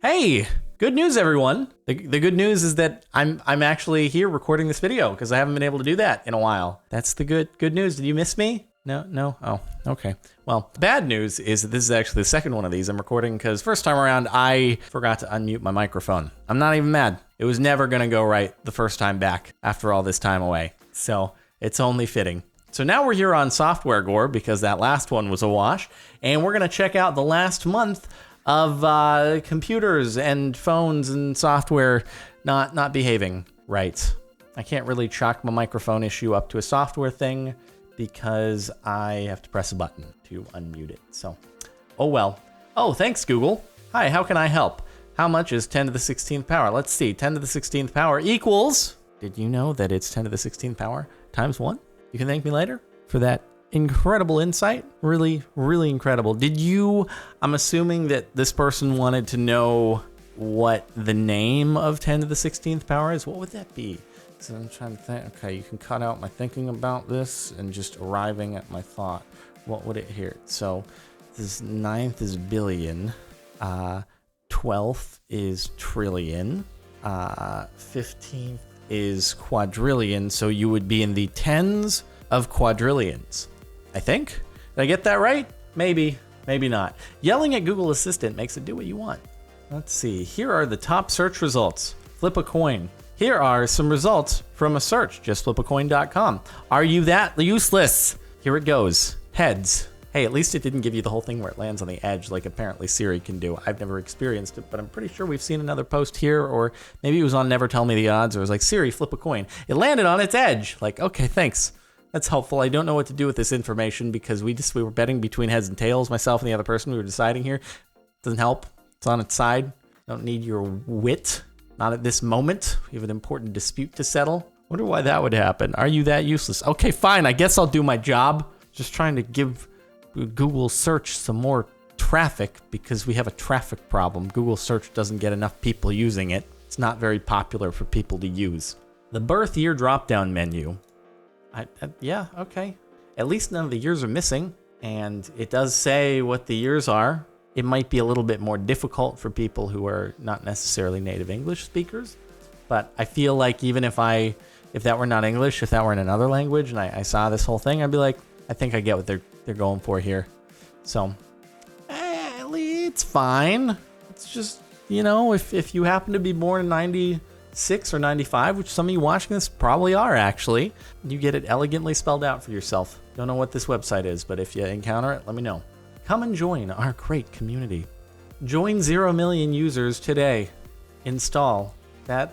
Hey, good news, everyone. The good news is that I'm actually here recording this video because I haven't been able to do that in a while. That's the good news. Did you miss me? No? Oh, okay. Well, the bad news is that this is actually the second one of these I'm recording because first time around, I forgot to unmute my microphone. I'm not even mad. It was never gonna go right the first time back after all this time away. So it's only fitting. So now we're here on Software Gore because that last one was a wash, and we're gonna check out the last month of computers and phones and software not behaving right. I can't really chalk my microphone issue up to a software thing because I have to press a button to unmute it. So, oh well. Oh, thanks, Google. Hi, how can I help? How much is 10 to the 16th power? Let's see, 10 to the 16th power equals, did you know that it's 10 to the 16th power times 1? You can thank me later for that incredible insight. Really, really incredible. I'm assuming that this person wanted to know what the name of 10 to the 16th power is. What would that be? So I'm trying to think. Okay, you can cut out my thinking about this and just arriving at my thought. What would it here? So this 9th is billion. 12th is trillion. 15th is quadrillion. So you would be in the tens of quadrillions. I think. Did I get that right? Maybe, maybe not. Yelling at Google Assistant makes it do what you want. Let's see. Here are the top search results. Flip a coin. Here are some results from a search. JustFlipAcoin.com. Are you that useless? Here it goes. Heads. Hey, at least it didn't give you the whole thing where it lands on the edge like apparently Siri can do. I've never experienced it, but I'm pretty sure we've seen another post here, or maybe it was on Never Tell Me the Odds, or it was like, Siri, flip a coin. It landed on its edge. Like, okay, thanks. That's helpful. I don't know what to do with this information because we were betting between heads and tails, myself and the other person. We were deciding here. Doesn't help. It's on its side. Don't need your wit. Not at this moment. We have an important dispute to settle. Wonder why that would happen. Are you that useless? Okay, fine. I guess I'll do my job. Just trying to give Google search some more traffic because we have a traffic problem. Google search doesn't get enough people using it. It's not very popular for people to use. The birth year drop-down menu. Yeah, okay. At least none of the years are missing, and it does say what the years are. It might be a little bit more difficult for people who are not necessarily native English speakers, but I feel like even if that were not English, if that were in another language, and I saw this whole thing, I'd be like, I think I get what they're going for here. So, it's fine. It's just, if you happen to be born in 96 or 95, which some of you watching this probably are actually, you get it elegantly spelled out for yourself. Don't know what this website is, but if you encounter it, let me know. Come and join our great community. Join 0 million users today. Install. That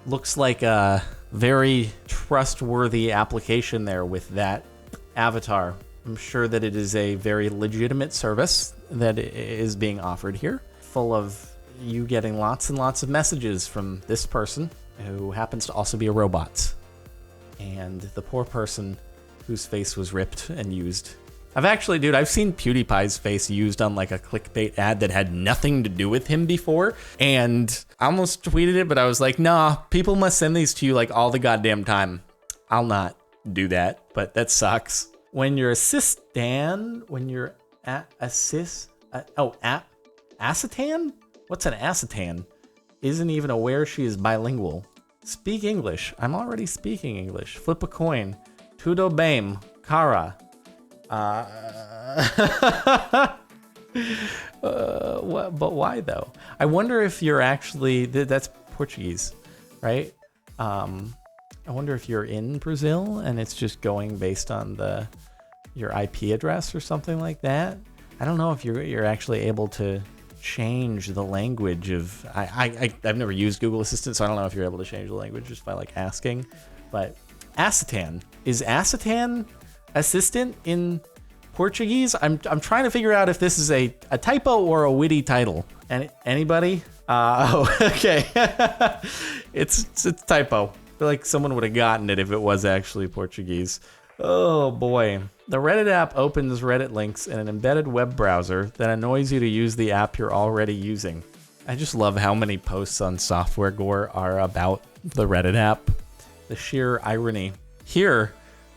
looks like a very trustworthy application there with that avatar. I'm sure that it is a very legitimate service that is being offered here, full of you getting lots and lots of messages from this person who happens to also be a robot, and the poor person whose face was ripped and used. I've seen PewDiePie's face used on like a clickbait ad that had nothing to do with him before, and I almost tweeted it, but I was like, nah, people must send these to you like all the goddamn time. I'll not do that, but that sucks. When you're acetan? Acetan? What's an acetan? Isn't even aware she is bilingual. Speak English. I'm already speaking English. Flip a coin. Tudo bem. Cara. But why though? I wonder if you're actually, that's Portuguese, right? I wonder if you're in Brazil and it's just going based on your IP address or something like that. I don't know if you're actually able to change the language of, I've never used Google Assistant, so I don't know if you're able to change the language just by like asking, but acetan. Is acetan assistant in Portuguese? I'm trying to figure out if this is a typo or a witty title. Anybody? Okay. It's a typo. I feel like someone would have gotten it if it was actually Portuguese. Oh boy. The Reddit app opens Reddit links in an embedded web browser that annoys you to use the app you're already using. I just love how many posts on Software Gore are about the Reddit app. The sheer irony. Here,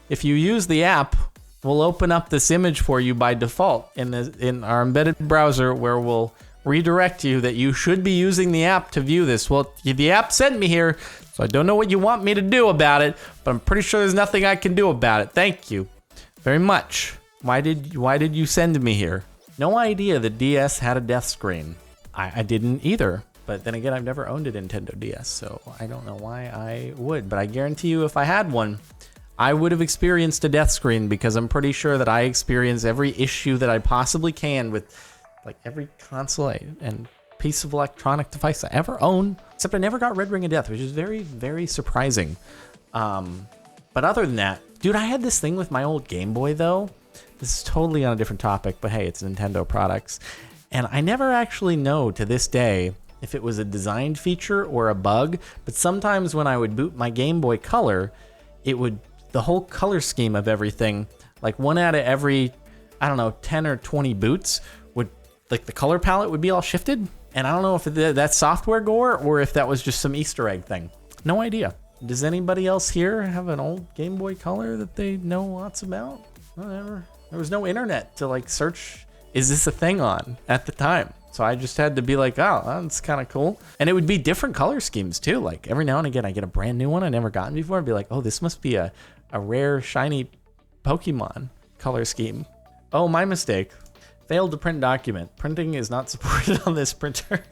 if you use the app, we'll open up this image for you by default in our embedded browser, where we'll redirect you that you should be using the app to view this. Well, the app sent me here, so I don't know what you want me to do about it, but I'm pretty sure there's nothing I can do about it. Thank you very much. Why did you send me here? No idea the DS had a death screen. I didn't either. But then again, I've never owned a Nintendo DS, so I don't know why I would. But I guarantee you if I had one, I would have experienced a death screen, because I'm pretty sure that I experience every issue that I possibly can with like every console and piece of electronic device I ever own, except I never got Red Ring of Death, which is very, very surprising. But other than that, dude, I had this thing with my old Game Boy though. This is totally on a different topic, but hey, it's Nintendo products. And I never actually know to this day if it was a designed feature or a bug, but sometimes when I would boot my Game Boy Color, the whole color scheme of everything, like 1 out of every, I don't know, 10 or 20 boots would, like the color palette would be all shifted. And I don't know if that's software gore or if that was just some Easter egg thing. No idea. Does anybody else here have an old Game Boy Color that they know lots about? Whatever. There was no internet to like search, is this a thing on at the time? So I just had to be like, oh, that's kind of cool. And it would be different color schemes too. Like every now and again, I get a brand new one I never gotten before. I'd be like, oh, this must be a rare, shiny Pokemon color scheme. Oh, my mistake. Failed to print document. Printing is not supported on this printer.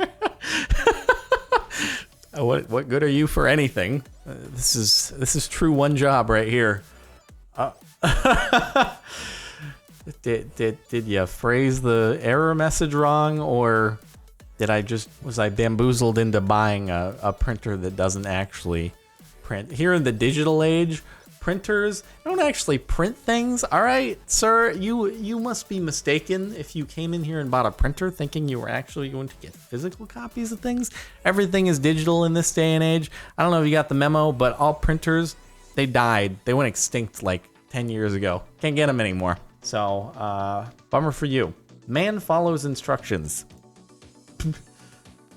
What good are you for anything? This is true one job right here. Did you phrase the error message wrong, or was I bamboozled into buying a printer that doesn't actually print? Here in the digital age, printers don't actually print things. All right, sir, you must be mistaken if you came in here and bought a printer thinking you were actually going to get physical copies of things. Everything is digital in this day and age. I don't know if you got the memo, but all printers, they died. They went extinct like 10 years ago. Can't get them anymore. So, bummer for you. Man follows instructions.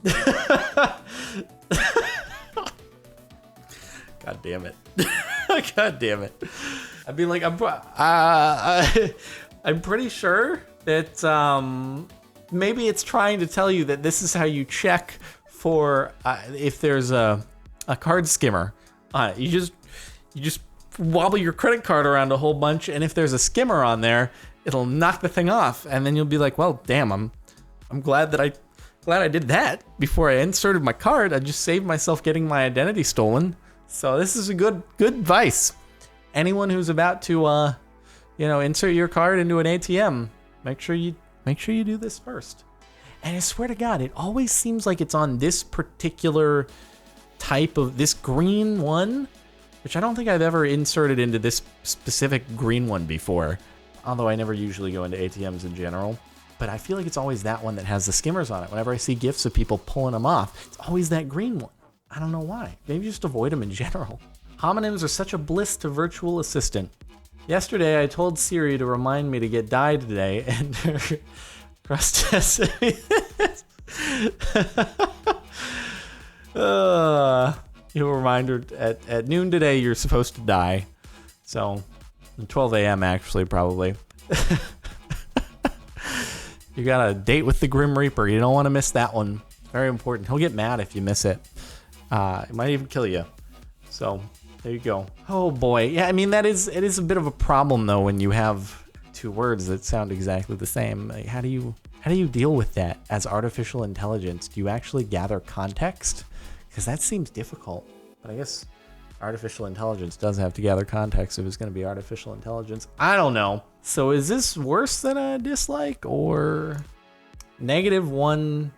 God damn it. God damn it. I mean, like, I'm pretty sure that maybe it's trying to tell you that this is how you check for if there's a card skimmer. You just wobble your credit card around a whole bunch, and if there's a skimmer on there, it'll knock the thing off, and then you'll be like, well, damn, I'm glad that I did that before I inserted my card. I just saved myself getting my identity stolen. So this is a good advice. Anyone who's about to insert your card into an ATM, make sure you do this first. And I swear to God, it always seems like it's on this particular type of this green one, which I don't think I've ever inserted into this specific green one before, although I never usually go into ATMs in general. But I feel like it's always that one that has the skimmers on it. Whenever I see GIFs of people pulling them off, it's always that green one. I don't know why. Maybe just avoid them in general. Homonyms are such a bliss to virtual assistant. Yesterday, I told Siri to remind me to get dyed today, and trust you'll remind her at noon today you're supposed to die. So 12 a.m. actually, probably. You got a date with the Grim Reaper. You don't want to miss that one. Very important. He'll get mad if you miss it. It might even kill you. So there you go. Oh boy. Yeah, I mean, it is a bit of a problem though when you have two words that sound exactly the same. Like, how do you deal with that as artificial intelligence? Do you actually gather context? Because that seems difficult. But I guess artificial intelligence does have to gather context if it's going to be artificial intelligence. I don't know. So is this worse than a dislike or -1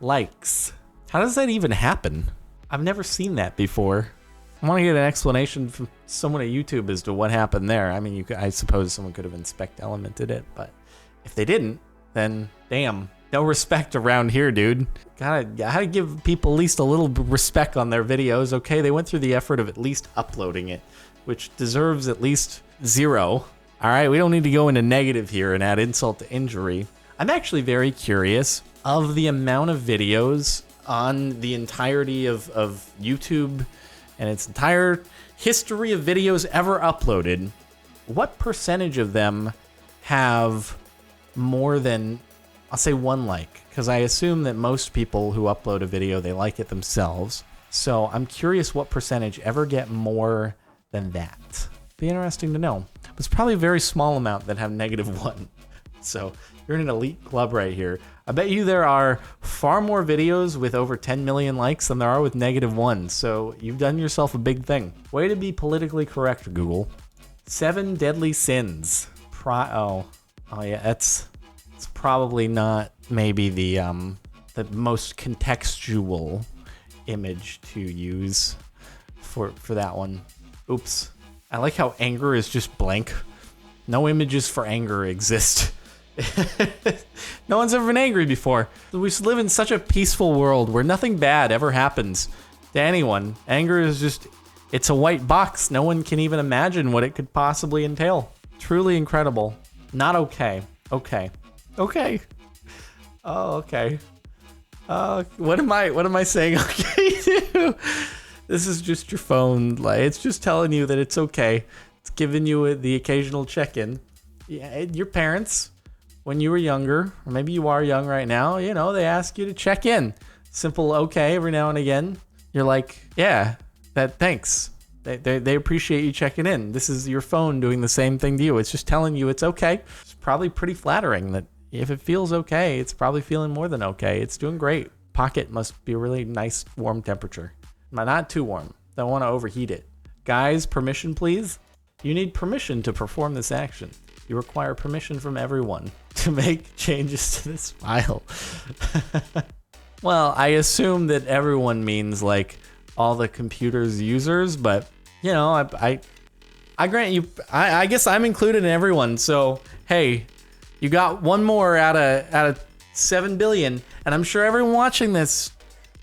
likes? How does that even happen? I've never seen that before. I want to get an explanation from someone at YouTube as to what happened there. I mean, I suppose someone could have inspect elemented it, but if they didn't, then damn. No respect around here, dude. Gotta give people at least a little respect on their videos, okay? They went through the effort of at least uploading it, which deserves at least 0. All right, we don't need to go into negative here and add insult to injury. I'm actually very curious of the amount of videos on the entirety of YouTube and its entire history of videos ever uploaded. What percentage of them have more than, I'll say 1 like, because I assume that most people who upload a video, they like it themselves. So I'm curious what percentage ever get more than that. Be interesting to know. It's probably a very small amount that have -1. So you're in an elite club right here. I bet you there are far more videos with over 10 million likes than there are with -1. So you've done yourself a big thing. Way to be politically correct, Google. 7 deadly sins. Oh yeah, it's probably not maybe the most contextual image to use for that one. Oops. I like how anger is just blank. No images for anger exist. No one's ever been angry before. We live in such a peaceful world where nothing bad ever happens to anyone. Anger is just, it's a white box. No one can even imagine what it could possibly entail. Truly incredible. Not okay. Okay. Okay. Oh, okay. What am I saying okay to? This is just your phone. Like, it's just telling you that it's okay. It's giving you the occasional check-in. Yeah, your parents, when you were younger, or maybe you are young right now, you know, they ask you to check in. Simple okay every now and again. You're like, yeah, thanks. They appreciate you checking in. This is your phone doing the same thing to you. It's just telling you it's okay. It's probably pretty flattering that if it feels okay, it's probably feeling more than okay. It's doing great. Pocket must be a really nice warm temperature. Not too warm. Don't want to overheat it. Guys, permission please. You need permission to perform this action. You require permission from everyone to make changes to this file. Well, I assume that everyone means like all the computer's users, but you know, I grant you, I guess I'm included in everyone. So, hey, you got one more out of 7 billion, and I'm sure everyone watching this,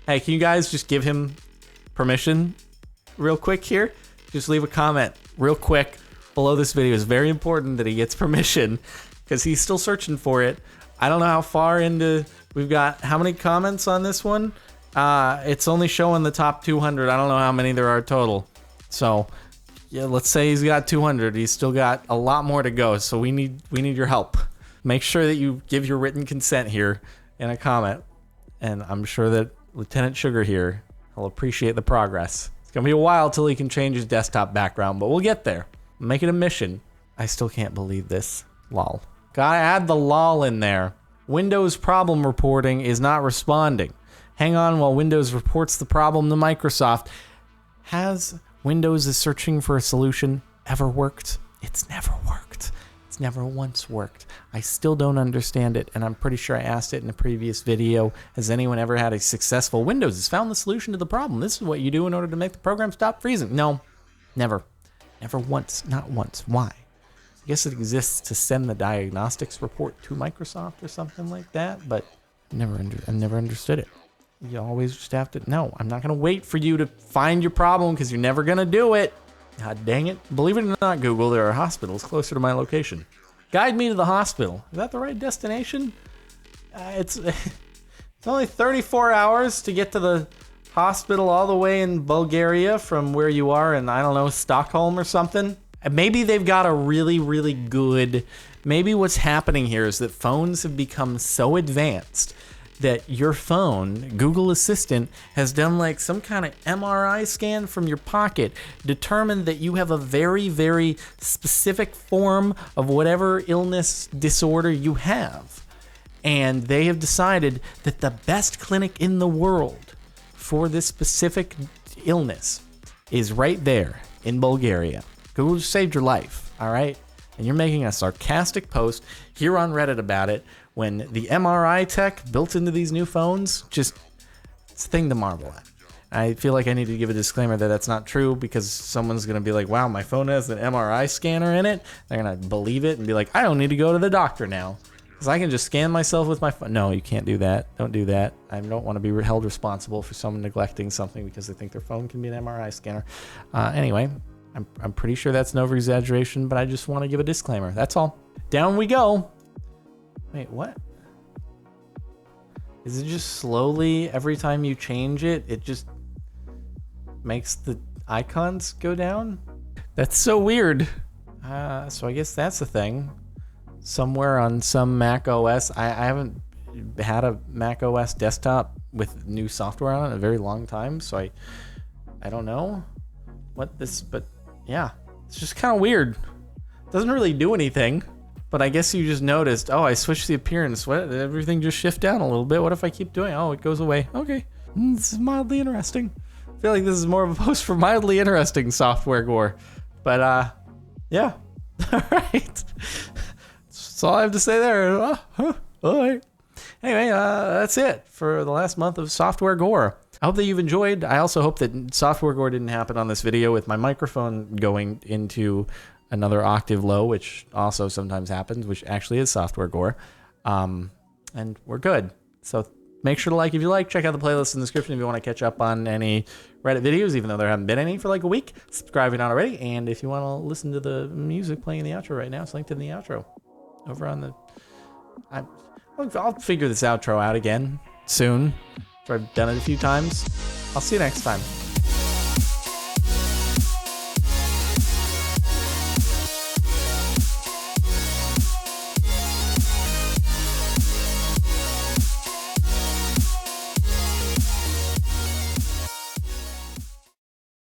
hey, can you guys just give him permission real quick here? Just leave a comment real quick below this video. It's very important that he gets permission because he's still searching for it. I don't know how far into, we've got how many comments on this one? It's only showing the top 200. I don't know how many there are total. So yeah, let's say he's got 200. He's still got a lot more to go. So we need your help. Make sure that you give your written consent here in a comment. And I'm sure that Lieutenant Sugar here, he'll appreciate the progress. It's gonna be a while till he can change his desktop background, but we'll get there. Make it a mission. I still can't believe this. Lol. Gotta add the lol in there. Windows problem reporting is not responding. Hang on while Windows reports the problem to Microsoft. Has Windows is searching for a solution ever worked? It's never worked. It's never once worked. I still don't understand it, and I'm pretty sure I asked it in a previous video. Has anyone ever had a successful Windows has found the solution to the problem? This is what you do in order to make the program stop freezing. No, never. Never once, not once. Why? I guess it exists to send the diagnostics report to Microsoft or something like that, but I've never understood it. You always just have to, no, I'm not going to wait for you to find your problem because you're never going to do it. God dang it. Believe it or not, Google, there are hospitals closer to my location. Guide me to the hospital. Is that the right destination? It's only 34 hours to get to the hospital all the way in Bulgaria from where you are in, I don't know, Stockholm or something. Maybe they've got a really, really good, maybe what's happening here is that phones have become so advanced that your phone, Google Assistant, has done like some kind of MRI scan from your pocket, determined that you have a very, very specific form of whatever illness disorder you have. And they have decided that the best clinic in the world for this specific illness is right there in Bulgaria. Google just saved your life, all right? And you're making a sarcastic post here on Reddit about it when the MRI tech built into these new phones, just, it's a thing to marvel at. I feel like I need to give a disclaimer that that's not true because someone's going to be like, wow, my phone has an MRI scanner in it. They're going to believe it and be like, I don't need to go to the doctor now because I can just scan myself with my phone. No, you can't do that. Don't do that. I don't want to be held responsible for someone neglecting something because they think their phone can be an MRI scanner. Anyway, I'm pretty sure that's an over-exaggeration, but I just want to give a disclaimer. That's all. Down we go. Wait, what? Is it just slowly, every time you change it, it just makes the icons go down? That's so weird. So I guess that's a thing. Somewhere on some Mac OS, I haven't had a Mac OS desktop with new software on it in a very long time, so I don't know what this, but yeah, it's just kind of weird. Doesn't really do anything, but I guess you just noticed, oh, I switched the appearance. What? Everything just shift down a little bit. What if I keep doing it? Oh, it goes away. Okay. This is mildly interesting. I feel like this is more of a post for mildly interesting software gore. But, yeah. All right. That's all I have to say there. All right. Anyway, that's it for the last month of software gore. I hope that you've enjoyed. I also hope that software gore didn't happen on this video with my microphone going into another octave low, which also sometimes happens, which actually is software gore. And we're good. So make sure to like if you like. Check out the playlist in the description if you want to catch up on any Reddit videos, even though there haven't been any for like a week. Subscribe if you're not already. And if you want to listen to the music playing in the outro right now, it's linked in the outro over on the... I'll figure this outro out again soon. After I've done it a few times. I'll see you next time.